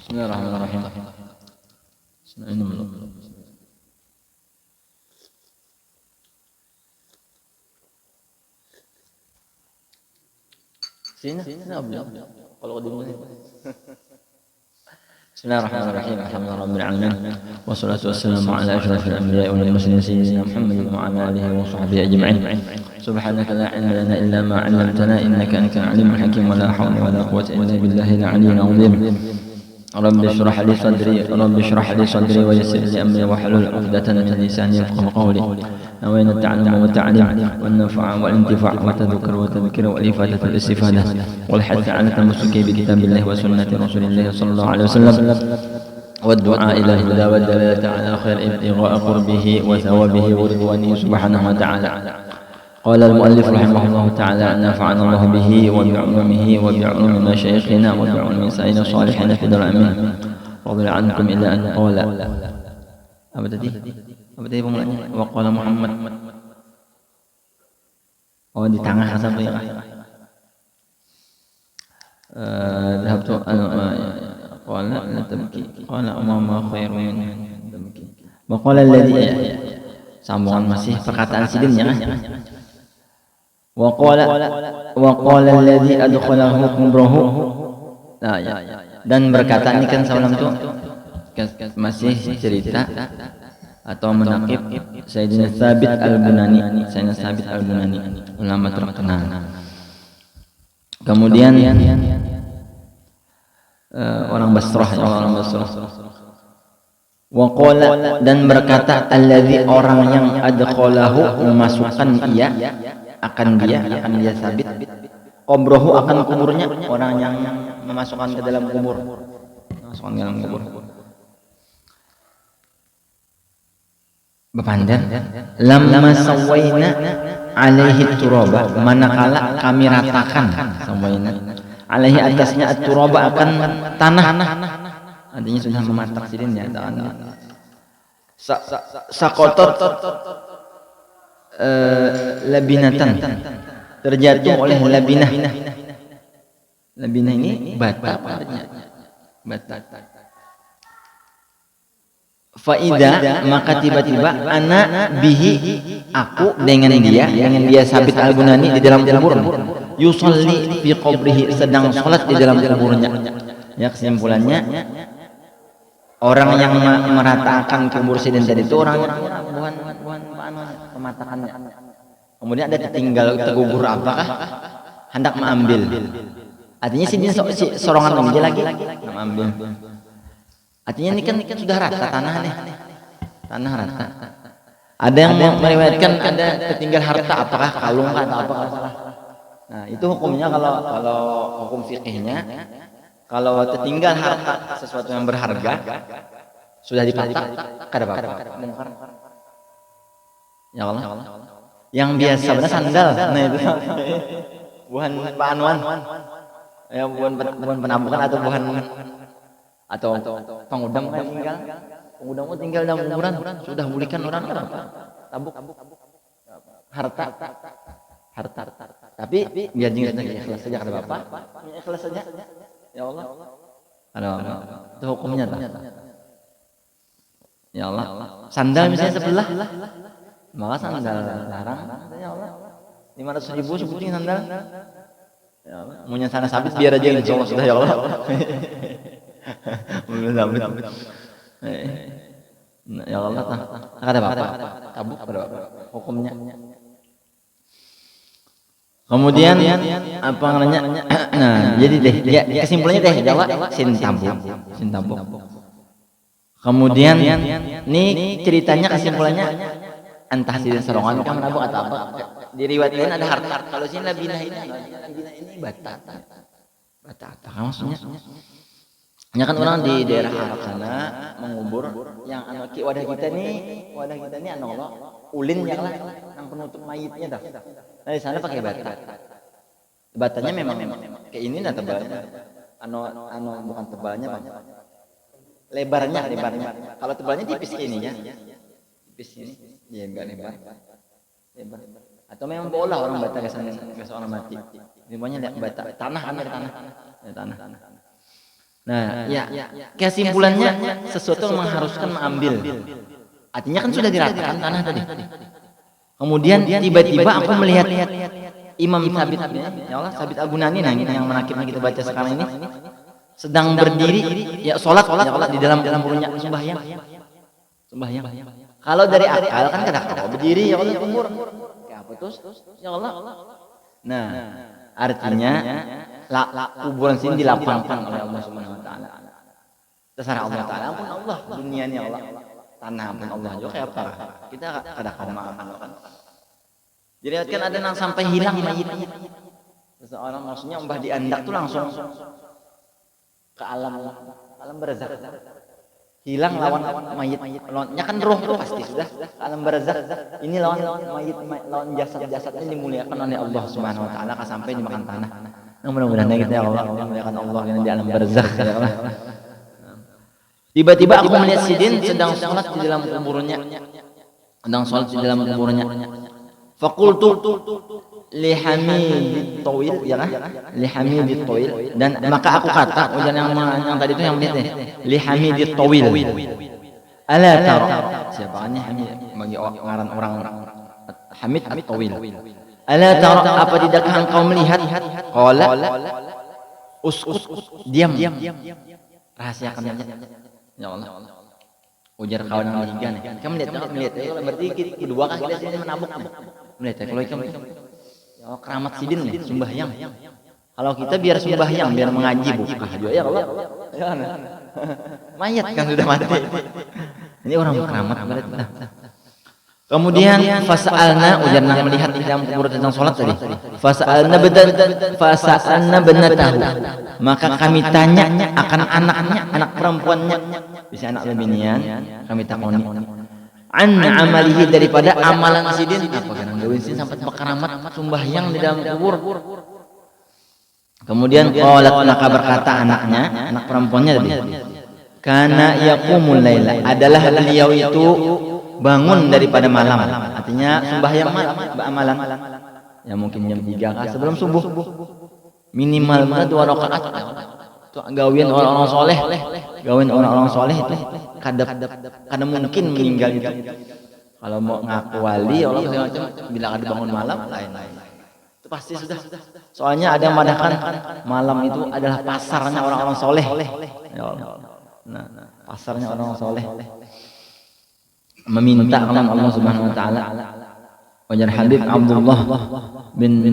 Bismillahirrahmanirrahim. Ini belum. Sini, belum. Kalau di mana? Bismillahirrahmanirrahim. Alhamdulillahirabbil alamin. Wassalatu wassalamu ala asyrafil anbiya'i wal mursalin sayyidina Muhammadin wa ala alihi wa sahbihi ajma'in. Subhanaka la ilma lana illa ma 'allamtana innaka antal alimul hakim wa la hawla wa la quwwata illa billahil aliyyil 'azim. Rabbi shrah li sadri wa yassir li amri wa hlul 'uqdatan min lisani yafqahu qawli. Nawaitu ta'allum wa ta'lim wan naf'a wal intifa' wa tadhkir wa tadhkir wa ifadatu al istifadah wal hadd 'ala tamassuki bi kitabillah wa sunnati rasulillah sallallahu alaihi wasallam wad du'a ila huda wa dalalata 'ala khair ibtigha'a qurbihi wa thawabihi wa ridwanihi subhanahu wa ta'ala. قال المؤلف رحمه الله تعالى نفعنا الله به وبعلومه وبعلوم مشايخنا وبعلوم سائر الصالحين في دار الأمين رضي عنكم إلا أن قال apa tadi pemulanya waqala Muhammad di tengah sampai dhahabtu qala la tabki qala amma khairun tabki waqala alladhi sambungan masih perkataan sidinnya waqala alladhi adkhalahu qubrahu dan berkata ini kan sebelum itu masih cerita atau menakib Sayyidina Thabit al-Bunani, ulama terkenal. Kemudian orang Basrah. Waqala dan berkata alladzi orang yang adkhalahu memasukkan ia akan dia Thabit qabrahu akan kuburnya, orang yang memasukkan ke dalam kubur. Bepandan lamma sawaina alaihi turaba, manakala kami ratakan sawaina alaihi atasnya at-turaba akan tanah, artinya sudah mematak sidinnya sakotot labinatan, terjatuh oleh labinah ini bata artinya bata. Faida maka tiba-tiba ana bihi aku dengan dia Thabit al-Bunani di dalam kubur, yusalli fi qabrihi sedang salat di dalam kuburnya. Ya, kesimpulannya orang yang meratakan kubur sidin tadi itu orang bukan pematakannya. Kemudian ada tertinggal terkubur apakah hendak mengambil. Artinya sidin sorongan dia lagi mengambil. Artinya ini kan sudah rata tanah rata. Ada yang meriwayatkan ada tertinggal harta, apakah kalung atau apa salah. Nah, itu hukumnya kalau hukum fikihnya kalau tertinggal harta sesuatu yang berharga sudah dipatak kada apa-apa. Ya Allah. Yang biasa benar sandal. Nah itu. Bukan panuan. Ya bukan penampungan atau bukan atau pengudang kan tinggal dalam kuburan sudah bulikan orang tabuk harta tapi biar jangan ikhlas saja kada apa ikhlas saja ya Allah ada itu hukumnya ya Allah. Sandal misalnya sebelah maka sandal larang ya Allah 500.000 sebutin sandal ya Allah. Punya sana Thabit biar aja insyaallah sudah ya Allah. Ya Allah ada apa tabuk hukumnya. Kemudian apa namanya nah jadi deh ya, kesimpulannya deh Jawa sin tabuk. Kemudian nih ceritanya kesimpulannya entah sidin serongan kan tabuk atau apa di riwayat lain ada harta. Kalau sini labinah ini bata maksudnya. Ya kan orang di daerah Arab sana mengubur yang wadah kita ini Allah ulin yang penutup mayitnya dah. Nah di sana pakai bata. Batanya memang kayak ini nah tebalnya. Bukan tebalnya Bang. Lebarnya. Kalau tebalnya tipis ini ya. Tipis ini. Ya enggak lebar. Atau memang bola orang bata ke sana orang mati. Dimana lihat bata tanah. Ya tanah. Nah, ya kesimpulannya sesuatu yang mengharuskan mengambil. Artinya kan sudah diratakan tanah tadi. Kemudian tiba-tiba aku melihat Imam Sabit, ya Allah, Sabit Al-Bunani yang menakibnya kita baca sekarang ini sedang berdiri, ya sholat ya Allah di dalam kuburnya sembahyang. Kalau dari akal kan kadang-kadang berdiri ya Allah kubur. Ya apa terus? Ya Allah. Nah, artinya kuburan sini dilapangkan oleh Allah Subhanahu wa taala. Terserah Allah taala pun Allah, dunianya Allah, tanah pun Allah juga kayak apa. Kita kadang-kadang maafkan. Jadi kan ada yang sampai hilang mayitnya. Seseorang maksudnya umpah diandak tuh langsung ke alam barzakh. Hilang lawan mayit, lawannya kan roh itu pasti sudah alam barzakh. Ini lawan mayit, lawan jasad-jasadnya dimuliakan oleh Allah Subhanahu wa taala sampai dimakan tanah. Mudah-mudahan kita ya Allah memuliakan Allah yang di alam barzakh ya Allah. Tiba-tiba aku melihat Sidin sedang sholat di dalam kuburnya. Faqultu li Hamid Tawil, ya kan? Li Hamid Tawil, dan maka aku kata ujar yang tadi itu yang melihat li Hamid Tawil. Ala tara, siapa ini Hamid bagi ngaran orang Hamid Tawil. Ala tara, apa tidakkah engkau melihat? Qala uskut, diam. Rahasiakan saja. Ya Allah. Ujar kawan yang ketiga nih. Kamu melihat berarti kedua kali kita sini menabuk. Melihat kalau kamu ya keramat Sidin nih sembahyang. Kalau kita biar sembahyang, biar mengaji buka juga ya Allah. Ya. Mayat kan sudah mati. Ini orang keramat berarti. Kemudian fasa'alna, ujarna melihat di dalam kubur tentang sholat tadi. Fasa'alna benatahu. Maka kami tanya akan anaknya, anak perempuannya, bisa anak lebinian, kami takoni. An amalihi, daripada amalan Sidin. Apa kan gawin Sidin sampai keramat sembahyang di dalam kubur. Kemudian qalat, maka berkata anaknya, anak perempuannya tadi. Kana yaqumul laila, adalah beliau itu bangun daripada malam, artinya sembahyang malam, ya mungkin jam 3 sebelum subuh, minimal 2 rakaat. Itu gawian orang-orang soleh, itu kadang mungkin meninggal itu. Kalau mau ngaku wali Allah segala macam, bila ada bangun malam lain, itu pasti sudah. Soalnya ada yang mengatakan malam itu adalah pasarnya orang-orang soleh. Nah, pasarnya orang-orang soleh. Meminta kepada Allah Subhanahu wa taala. Wajar Habib Abdullah bin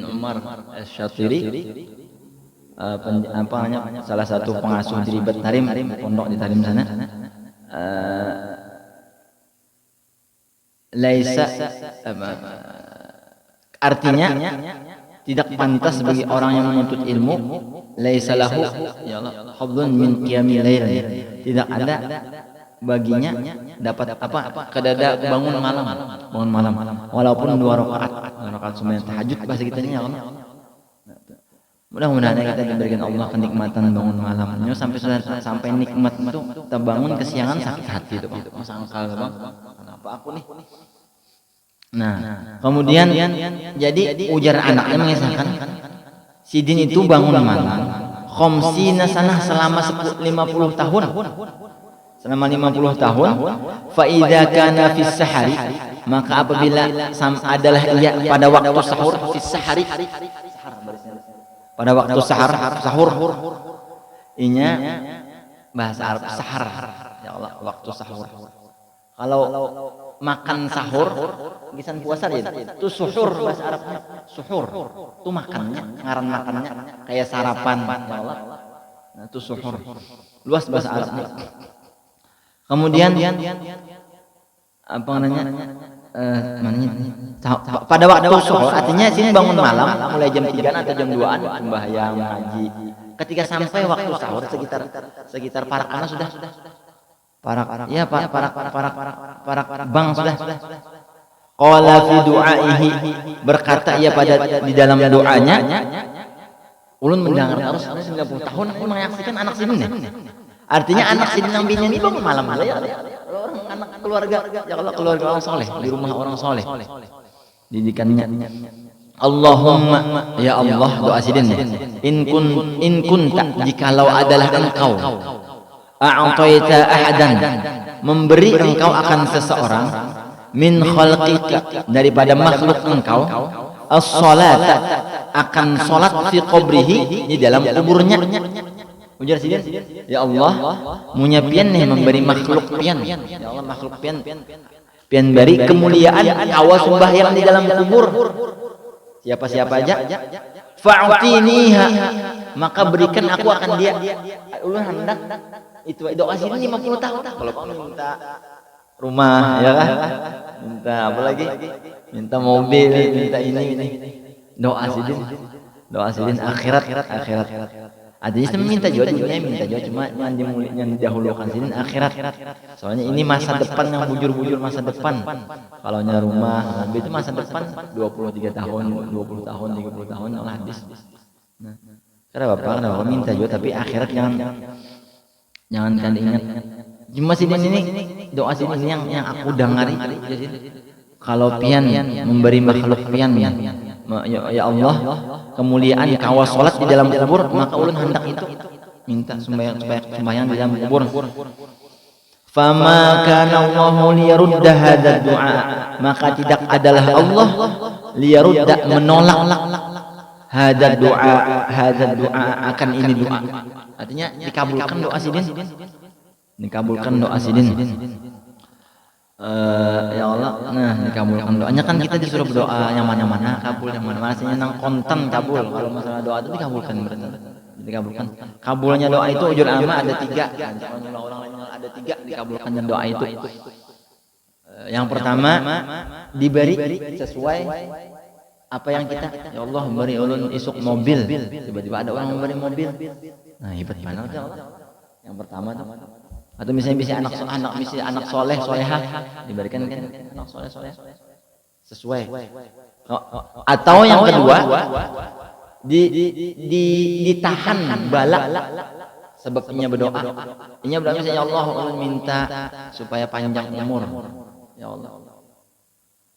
Umar Asy-Syatiri, salah satu pengasuh di Ribat Tarim, pondok di Tarim sana. Laisa, artinya tidak pantas bagi orang yang menuntut ilmu, laisa lahu ya Allah hadlun min qiyamil lail, tidak ada baginya dapat kedada bangun malam walaupun 2 rakaat sunat tahajud bahasa kita ya Allah. Mudah-mudahan kita diberikan Allah kenikmatan bangun malamnya sampai nikmat itu kita bangun kesiangan sakit hati itu Pak. Masangkal Bang, kenapa aku nih? Nah, kemudian jadi ujar anaknya mengisahkan Sidin itu bangun malam khamsina sanah selama 50 tahun. Selama 50 tahun, fa idza kana fis sahari, maka apabila adalah ia pada waktu sahur, fis sahari, pada waktu sahur, inya bahasa Arab sahar, ya Allah, waktu sahur. Kalau makan sahur, gisan puasa dia, itu suhur bahasa Arabnya, suhur, itu makannya, ngaran makannya kayak sarapan, ya Allah, nah, itu suhur, luas bahasa Arabnya. Kemudian apa namanya? Pada waktu suhur, artinya sini bangun malam mulai jam 3 atau jam 2-an sembahyang ngaji. Ketika sampai waktu sahur sekitar parak sudah. Parak bang sudah. Qala fi du'aihi, berkata ia pada di dalam doanya, ulun mendengar terus 90 tahun aku menyaksikan anak Sidin. Artinya anak Sidin yang bini ini bangun malam ya. Orang anak keluarga, ya Allah, keluarga orang soleh, di rumah orang soleh. Didikannya Allahumma, ya Allah, doa sidin. In kunta, jikalau adalah engkau, a'taita ahadan, memberi engkau akan seseorang, min khalqika, daripada makhluk engkau, as-salata, akan salat fi qabrihi, di dalam kuburnya. Ujar sidin, ya Allah, munya pian nih memberi makhluk pian, ya Allah, makhluk pian beri kemuliaan awas sembahyang di dalam kubur. Siapa-siapa aja, fa'tiniha, maka berikan aku akan dia. Ulun hendak itu doa sini 50 tahun. Kalau kamu minta rumah, ya kan? Minta apa lagi? Minta mobil, minta ini. Doa sidin akhirat. Artinya minta juga dunia, minta juga, cuma yang didahulukan sini akhirat. Soalnya ini masa depan yang bujur-bujur, masa depan. Kalau nya rumah, mobil itu masa depan 23 tahun, 20 tahun, 30 tahun Allah habis. Nah, kenapa minta juga, tapi akhirat jangan kan ingat. Cuma sini doa sini yang aku dengari. Kalau pian memberi makhluk pian, ya Allah, kemuliaan kawas salat di dalam kubur, maka ulun hendak itu minta sembahyang di dalam kubur. Fama kana Allahu liyarudda hadzal du'a, maka tidak adalah Allah liyarudda, menolak hadzal du'a akan ini doa. Artinya dikabulkan doa sidin. Ya Allah, nah dikabulkan doanya. Kan kita disuruh berdoa yang mana-mana kabul, yang mana-mana sih nang konten kabul. Kalau masalah doa itu dikabulkan berarti. Dikabulkan. Kabulnya doa itu ujur ama ada 3. Kalau orang lain ada 3 dikabulkannya doa itu. Yang pertama, diberi sesuai apa yang kita, ya Allah beri ulun isuk mobil. Tiba-tiba ada orang memberi mobil. Nah, hebat mana ya Allah. Yang pertama tuh. Atau misalnya bisa anak soleh solehah, diberikan kan anak soleh sesuai. Atau yang kedua, ditahan bala sebabnya berdoa. Ini berarti ya Allah minta supaya panjang umur, ya Allah.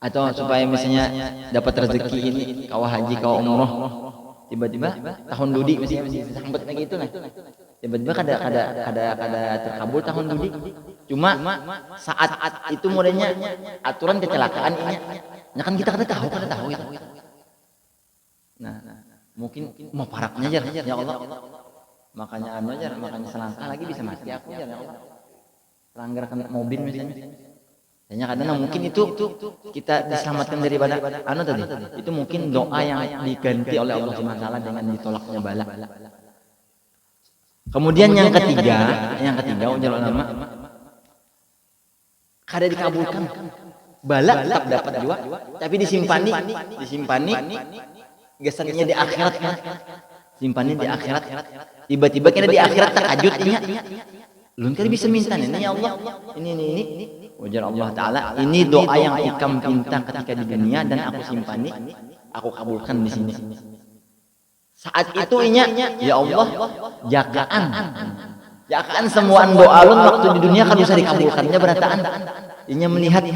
Atau supaya misalnya dapat rezeki ini, kau haji, kau umroh, tiba-tiba tahun dudi misalnya sampai kayak gitu nah. Tiba-tiba kada terkabul tahun dudi. Cuma saat itu modelnya aturan kecelakaan ini. Ya kan kita kada tahu gitu. Nah, mungkin mau paraknya aja ya Allah. Makanya makanya selangkah lagi bisa mati aku ya Allah. Pelanggar kena mobil misalnya. Hanya kadang mungkin itu kita diselamatkan daripada tadi. Itu mungkin doa yang diganti oleh Allah Subhanahu wa taala dengan ditolaknya bala. Kemudian yang ketiga ujar ulama, kada dikabulkan. Bala tetap dapat juga, tapi disimpani gesannya di akhirat kan. Simpannya di akhirat. Tiba-tiba kita di akhirat takajutnya. Lun kan bisa minta ini ya Allah. Ini. Ujar Allah taala, ini doa yang ikam pinta ketika di dunia dan aku simpani, aku kabulkan di sini. Saat itu ya Allah, jagaan semua doa lun waktu di dunia kan bisa dikabulkannya berataan. Inya melihat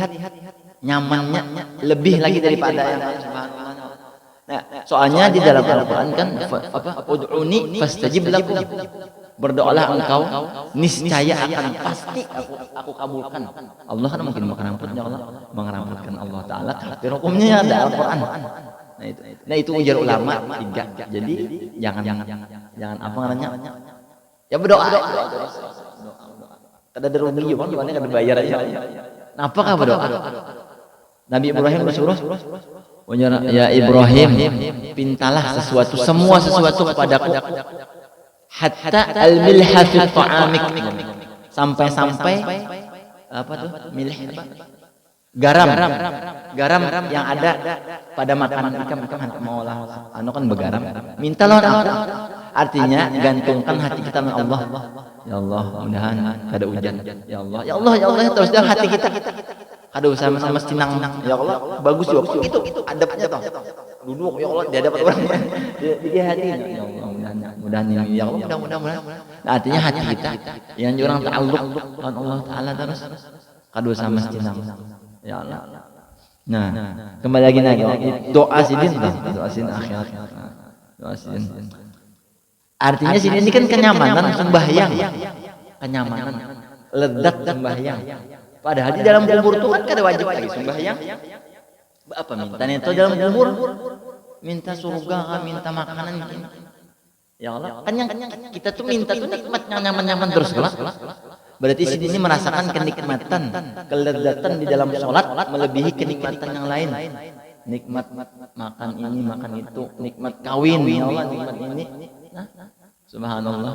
nyamannya lebih lagi daripada yang subhanallah. Nah, soalnya di dalam Al-Qur'an kan ud'uni fastajib lakum. Berdoalah engkau, niscaya akan pasti aku kabulkan. Allah kan mungkin mengeramputnya Allah, mengeramputkan Allah taala, tapi hukumnya ada Al-Qur'an. Nah itu ujar ulama 3. Jadi jangan apa namanya? Ya berdoa. Kada ada rugi juga, gimana kada bayar aja. Nah, apakah berdoa? Nabi Ibrahim bersuruh, ya Ibrahim, pintalah semua sesuatu kepadaku. Hatta al-milha fi ta'amik, sampai apa tuh milih apa? Garam yang ada pada makanan ikam mau lah kan begaram, mintalah aku. Artinya gantungkan hati kita dengan Allah. Ya Allah, mudahan kada hujan. Ya Allah terus dalam hati kita. Kada usah mesti nang. Ya Allah, bagus juga itu adabnya toh. Duduk ya Allah dia dapat orangnya di hati. Ya Allah, mudahan ini ya Allah, mudah-mudahan. Nah, artinya hati kita yang orang ta'alluq dengan Allah taala terus kada usah mesti nang. Ya Allah. Nah, kembali lagi doa sidin akhirat. Doa sidin. Artinya sidin ini kan kenyamanan sembahyang. Kenyamanan, lezat sembahyang. Padahal di dalam kubur itu kan kada wajib lagi sembahyang. Apa minta itu dalam kubur? Minta surga, minta makanan. Ya Allah, kan yang kita tuh minta tuh nikmatnya nyaman-nyaman terus lah. Berarti sini merasakan kenikmatan, kelezatan di dalam sholat melebihi kenikmatan yang lain. Nikmat makan ini, makan itu, nikmat kawin, ya Allah, nikmat ini. Nah, subhanallah.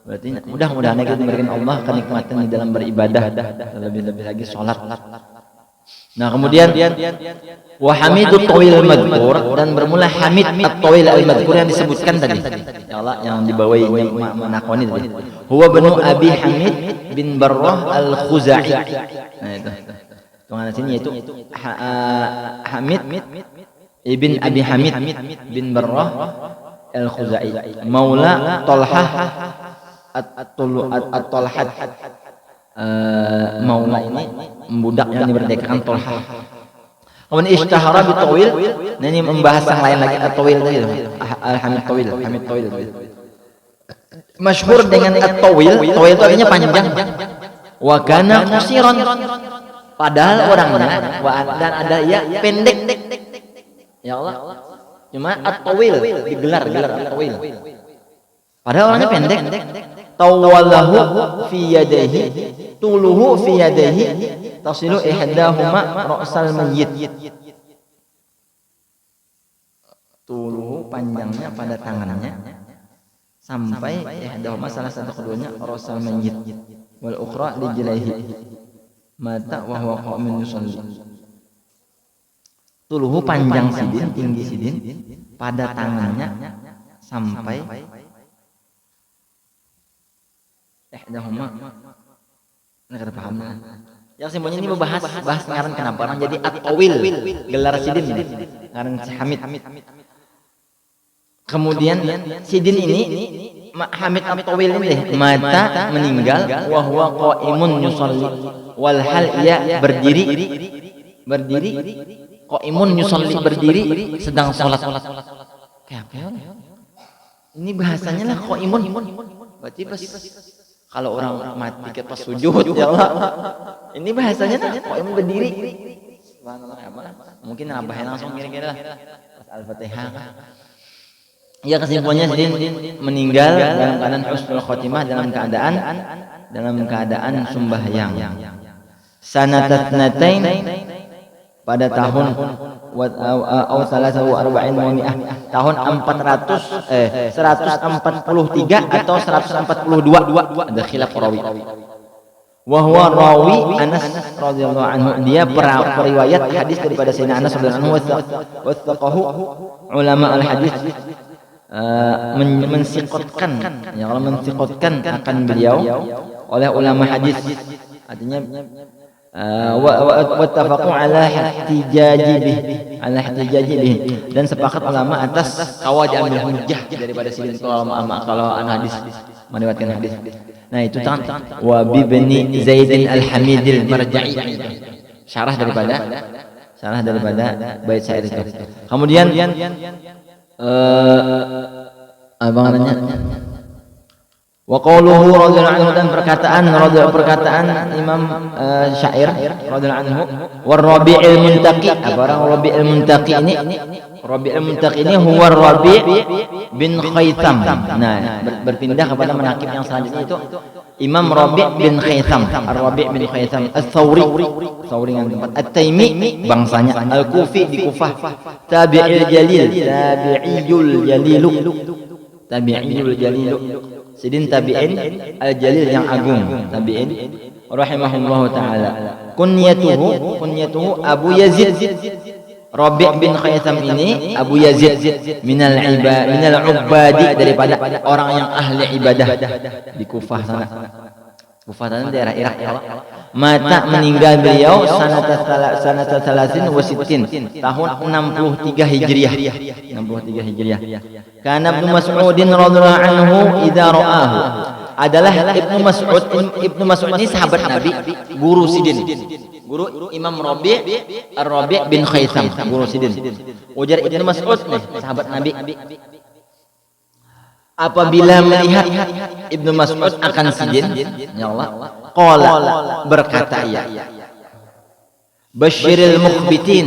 Berarti mudah-mudahan kita diberikan Allah kenikmatan di dalam beribadah, lebih-lebih lagi sholat. Nah, kemudian wa hamidut tawil madhkur, dan bermula hamid at-tawil al-madhkur yang disebutkan tadi. Ya Allah, yang dibawahi menakoni tadi. Huwa banu Abi Hamid bin Barrah al-Khuzai. Nah, itu. Tunggu sini yaitu Hamid ibn Abi Hamid bin Barrah al-Khuzai, maula Talhah at-Talhat. Maula ini budak yang diberdekakan Talhah. Kemudian ishtahara bi tawil. Nah, ini membahas yang lain lagi at-tawil tadi. Al-Hamid tawil, Hamid tawil. Masyhur dengan at-tawil. Tawil itu artinya panjang. Wa kana qasiran. Padahal orangnya dan ada ya pendek. Ya Allah. Cuma at-tawil digelar at-tawil. Padahal orangnya pendek. Tawalahu fi yadayhi, tuluhu fi yadayhi, tasilu ihdahuma ra'sal mayyit. Tuluhu panjangnya pada tangannya sampai ihdahuma salah satu keduanya ra'sal mayyit, wal ukhra li jilaihi mata wa huwa qa'imun yusalli. Tuluhu panjang sidin, tinggi sidin pada tangannya sampai ihdahuma. Nah, kada paham. Yang semuanya ini bahas ngaran kenapa orang jadi at-tawil, gelar sidin ini. Ngaran Hamid. Kemudian sidin ini Hamid at-tawil ini mata meninggal wa huwa qaimun yusalli, wal hal ia berdiri qaimun yusalli, berdiri sedang salat. Kayak apa? Ini bahasanya lah qaimun. Berarti pas kalau orang mati ke pas sujud, ya Allah. Ini bahasanya kok yang berdiri. Mungkin abahnya langsung kira-kira Al-Fatihah. Ya, kesimpulannya sidin meninggal dalam keadaan husnul khotimah, dalam keadaan sembahyang. Sanatatnatain, pada tahun tahun 143 atau 142, ada khilaf rawi. Wa huwa rawi Anas radhiyallahu anhu, dia periwayat hadis daripada Sayyidina Anas radhiyallahu anhu. Wathaqahu ulama al-hadis, mensiqatkan, ya Allah, mensiqatkan akan beliau oleh ulama hadis. Artinya wattafaqu ala ihtijaji bih, dan sepakat ulama atas kawal diambil hujjah daripada sidin kalau hadis meriwayatkan hadis. Nah, itu kan wa bibni Zaidin al-Hamidil Marja'i, syarah daripada bait syair itu. Kemudian apa namanya, wa qawluhu radhiyallahu anhu, dan perkataan Imam syair radhiyallahu anhu, war Rabi'il Muntaqi. Orang Rabi'il Muntaqi ini, huwa Rabi' bin Khaytham. Nah, berpindah kepada menakib yang selanjutnya itu Imam Rabi' bin Khaytham, Ar-Rabi' bin Khaytham Ats-Tsauri yang tempat At-Taimi bangsanya, Al-Kufi di Kufah, Tabi'il Jalil, sidin tabi'in al-jalil yang agung, tabi'in rahimahullahu taala. Kunyatuhu Abu Yazid. Rabi' bin Khaytham ini Abu Yazid minal ubadi, daripada orang yang ahli ibadah di Kufah sana. Kufah sana daerah Irak, ya Allah. Mata meninggal beliau sanata 30 wa 60, tahun 63 Hijriah. Karena Ibnu Mas'udin radhiyallahu anhu idza ra'ahu, adalah Ibnu Mas'ud ini sahabat Nabi, guru sidin Guru Imam Rabi' bin Khaitham, guru Sidin. Ujar Ibnu Mas'ud nih, sahabat Nabi. Apabila melihat Ibnu Mas'ud akan Sidin, ya Allah, qala, berkata ia, Basyiril mukhbitin,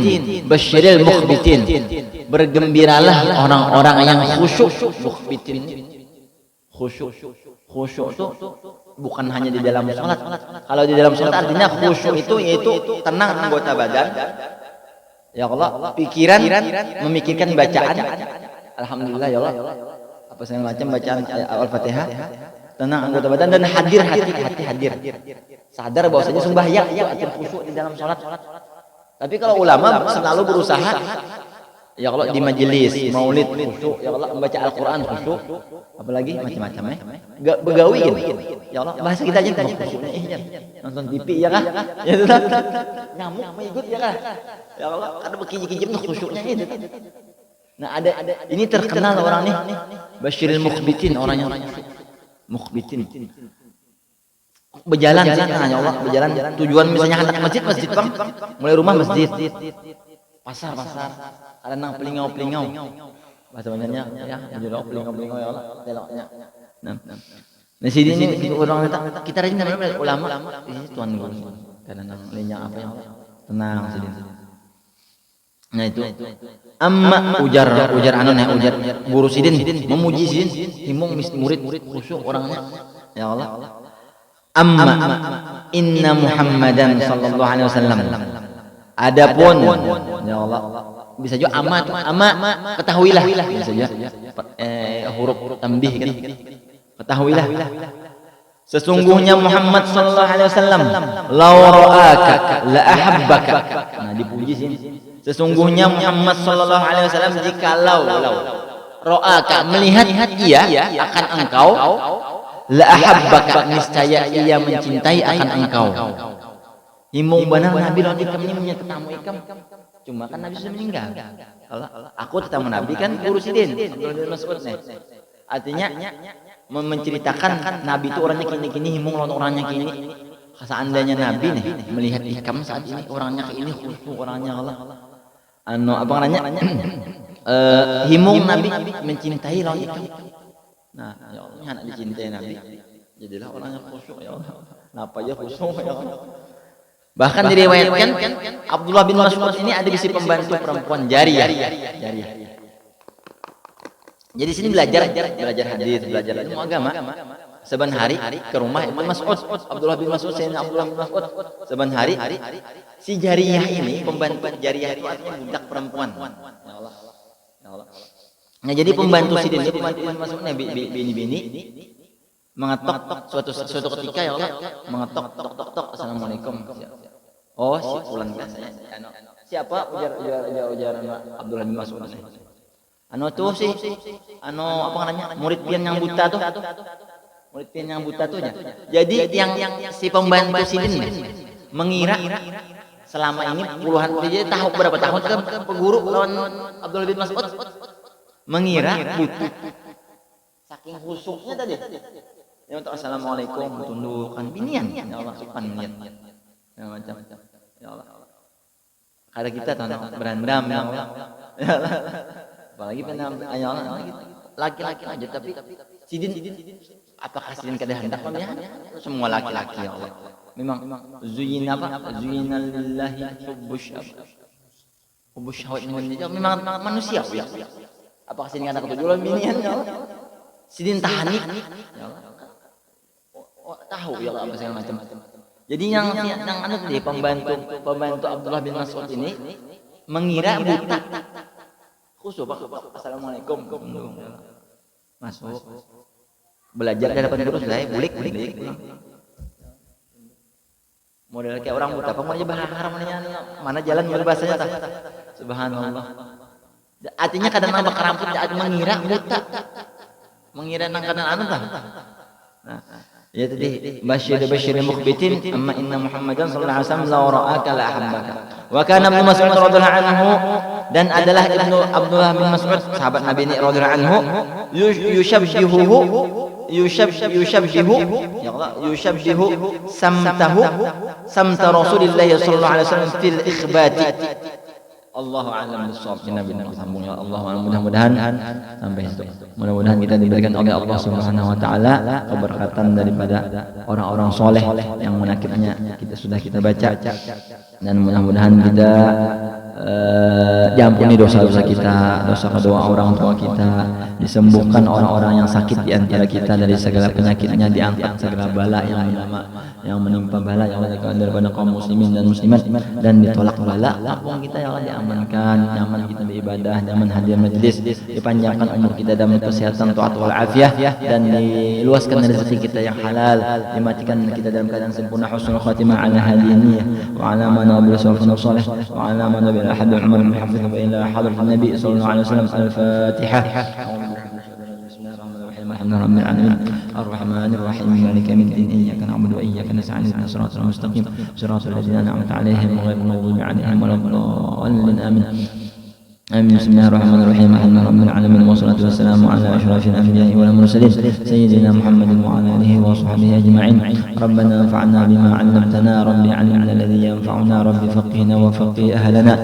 bergembiralah orang-orang yang khusyuk. Mukhbitin, khusyuk itu bukan hanya di dalam sholat. Kalau di dalam sholat artinya khusyuk itu yaitu tenang anggota badan, ya Allah, pikiran memikirkan bacaan. Alhamdulillah ya Allah, apa segala macam bacaan Al-Fatihah, tenang anggota badan dan hadir hati hadir. Sadar bahwasanya sembahyang itu artinya khusyuk di dalam sholat. Tapi kalau ulama selalu berusaha, ya Allah, di majelis maulid khusyuk, ya Allah, membaca Al-Quran khusyuk, apalagi macam-macam begawi gitu. Ya Allah, bahasa kita aja khusyuknya nonton TV ya kah? Ya sudah. Nyamuk ikut ya kah? Ya Allah, ada bekiji-kiji tuh khusyuknya itu. Nah, ada ini terkenal orang nih, Basyiril mukhbitin, orang yang mukhbitin. Berjalan sana, ya Allah, berjalan tujuan misalnya hendak masjid Bang, mulai rumah masjid, pasar, ada nang pelingau, bahasa banyaknya ya, judul pelingau ya Allah, teloknya. Nah, sini ini orang kita rajin namanya ulama, ini tuan guru, karena nang lenyang apa ya, tenang sini. Nah itu, amma ujar guru Sidin memuji Sidin, himung murid khusyuk orangnya, ya Allah. Amma inna Muhammadan sallallahu alaihi wasallam. Adapun, ya Allah, bisa juga amma ketahuilah, bisa saja huruf tambih kan. Ketahuilah, sesungguhnya Muhammad sallallahu alaihi wasallam law ra'aka la ahabbaka. Nah, dipuji sini. Sesungguhnya Muhammad sallallahu alaihi wasallam jikalau ra'aka melihat ia akan engkau, la ahabbaka, niscaya ia mencintai akan engkau. Himung benar Nabi lawan ikam ini punya tetamu ikam. Cuma kan Nabi sudah meninggal. Aku tetamu Nabi kan guru Sidin, Abdullah bin Mas'ud nih. Artinya menceritakan Nabi itu orangnya kini himung lawan orangnya kini. Seandainya Nabi nih melihat ikam saat ini orangnya kini khusyuk orangnya Allah. Apa namanya? Himung Nabi mencintai lawan ikam. Nah, ya Allah, anak dicintai Nabi. Jadilah orangnya khusyuk ya Allah. Kenapa ya khusyuk ya Allah? Bahkan diriwayatkan Abdullah bin Mas'ud ini ada di si pembantu perempuan jariyah. Jadi sini belajar hadis, belajar ilmu agama. Saban hari ke rumah Ibnu Mas'ud, Abdullah bin Mas'ud, Sayyidina Abdullah bin Mas'ud. Saban hari si jariyah ini, pembantu jariyah itu artinya budak perempuan. Ya Allah. Ya Allah. Nah, jadi pembantu Sidin ini, pembantu masuknya bini-bini mengetok suatu ketika ya Allah, mengetok tok assalamualaikum. Oh, si pulang biasanya. Siapa ujar Abdullah bin Mas'ud. Tuh sih apa namanya, murid pian yang buta tuh. Murid pian yang buta tuh ya. Jadi yang si pembantu Sidin mengira selama ini puluhan, dia tahu berapa tahun kan guru lawan Abdullah bin Mas'ud. Mengira butuh saking khusyuknya tadi ya untuk assalamualaikum tundukkan binian ya Allah sopan niat ya macam ya Allah kada kita tahu berandam ya Allah apalagi penam ya Allah laki-laki aja tapi Sidin apakah Sidin kada hendak ya semua laki-laki ya Allah memang zuyina lillahi hubbus syahwat memang manusia ya. Apakah Sidin kata ketujuan binian ya Allah? Sidin tahani ya Allah. Tahu ya Allah apa segala macam. Jadi yang tadi pembantu Abdullah bin Mas'ud ini mengira buta. Khusyuk Pak. Assalamualaikum. Masuk. Belajar dari depan guru sudah bulik. Model kayak orang buta, kamu aja bahar mana jalan bahasanya tah. Subhanallah. Artinya kadang-kadang bakaramput mengira buta, mengira nang kadang tah. Nah, ya tadi basyir mukhbitin amma inna Muhammadan sallallahu alaihi wasallam la ra'aka la ahabbaka. Wa kana Ibnu Mas'ud radhiyallahu anhu, dan adalah Ibnu Abdullah bin Mas'ud sahabat Nabi ini radhiyallahu anhu يشبه سمت رسول الله صلى الله عليه وسلم في الإخبات. Allahu a'lam bishawab. Sambung ya Allah. Mudah-mudahan sampai situ. Mudah-mudahan kita diberikan oleh Allah Subhanahu wa taala keberkatan daripada orang-orang soleh yang menakibnya kita baca, dan mudah-mudahan kita diampuni dosa-dosa kita, dosa kedua orang tua kita, disembuhkan orang-orang yang sakit di antara kita dari segala penyakitnya, diangkat segala bala yang menimpa bala yang daripada kaum muslimin dan muslimat, dan ditolak bala apapun kita yang diamankan, nyaman kita beribadah, nyaman hadir majlis, dipanjangkan umur kita dalam kesehatan, taat wal afiyah, dan diluaskan rezeki kita yang halal, dimatikan kita dalam keadaan sempurna, husnul khatimah ala hadiniyah wa ala man nabil salafun salih wa ala man nabil ahad umar muhafiz wa ila hadrat nabi sallallahu alaihi wasallam. Al-Fatihah. Alhamdulillah rabbil alamin arrahmanir rahim maliki yaumiddin iyyaka na'budu wa iyyaka nasta'in ihdinas siratal mustaqim siratal ladzina an'amta 'alaihim ghairil maghdubi 'alaihim waladdallin amin. آمين. بسم الله الرحمن الرحيم الحمد لله رب العالمين والصلاة والسلام على أشرف الأنبياء والمرسلين سيدنا محمد وعلى آله وصحبه أجمعين. ربنا انفعنا بما علمتنا، رب علمنا الذي ينفعنا، رب فقهنا وفقه أهلنا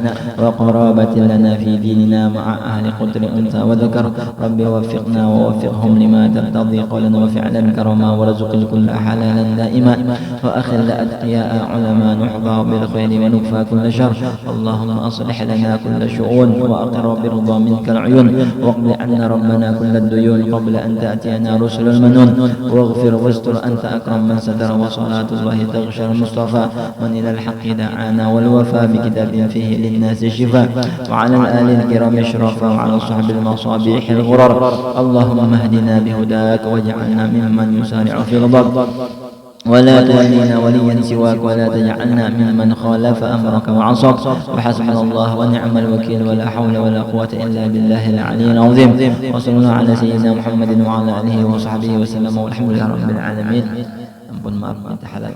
وقرابة لنا في ديننا مع أهل قدر أنثى وذكر. رب وفقنا ووفقهم لما ترتضي قولا وفعلا كرما، ورزق الكل حلالا دائما، وأخل أتقياء علماء نحظى بالخير ونكفى كل شر. اللهم أصلح لنا كل شؤون وأقر برضا منك العيون، واقض عنا ربنا كل الديون قبل أن تأتينا رسل المنون، واغفر واستر أنت أكرم من ستر، وصلاة الله تغشى المصطفى من إلى الحق دعانا، والوفاء بكتاب فيه للناس شفاء، وعلى الآل الكرام اشرفا، وعلى صحب المصابيح الغرر. اللهم اهدنا بهداك واجعلنا ممن يسارع في رضاك، ولا تولينا وليا سواك، ولا تجعلنا ممن خالف أمرك وعصاك. وحسبنا الله ونعم الوكيل، ولا حول ولا قوة إلا بالله العلي العظيم. وصلى الله على سيدنا محمد وعلى آله وصحبه وسلم، والحمد لله رب العالمين. أمبن ما أبقى تحلال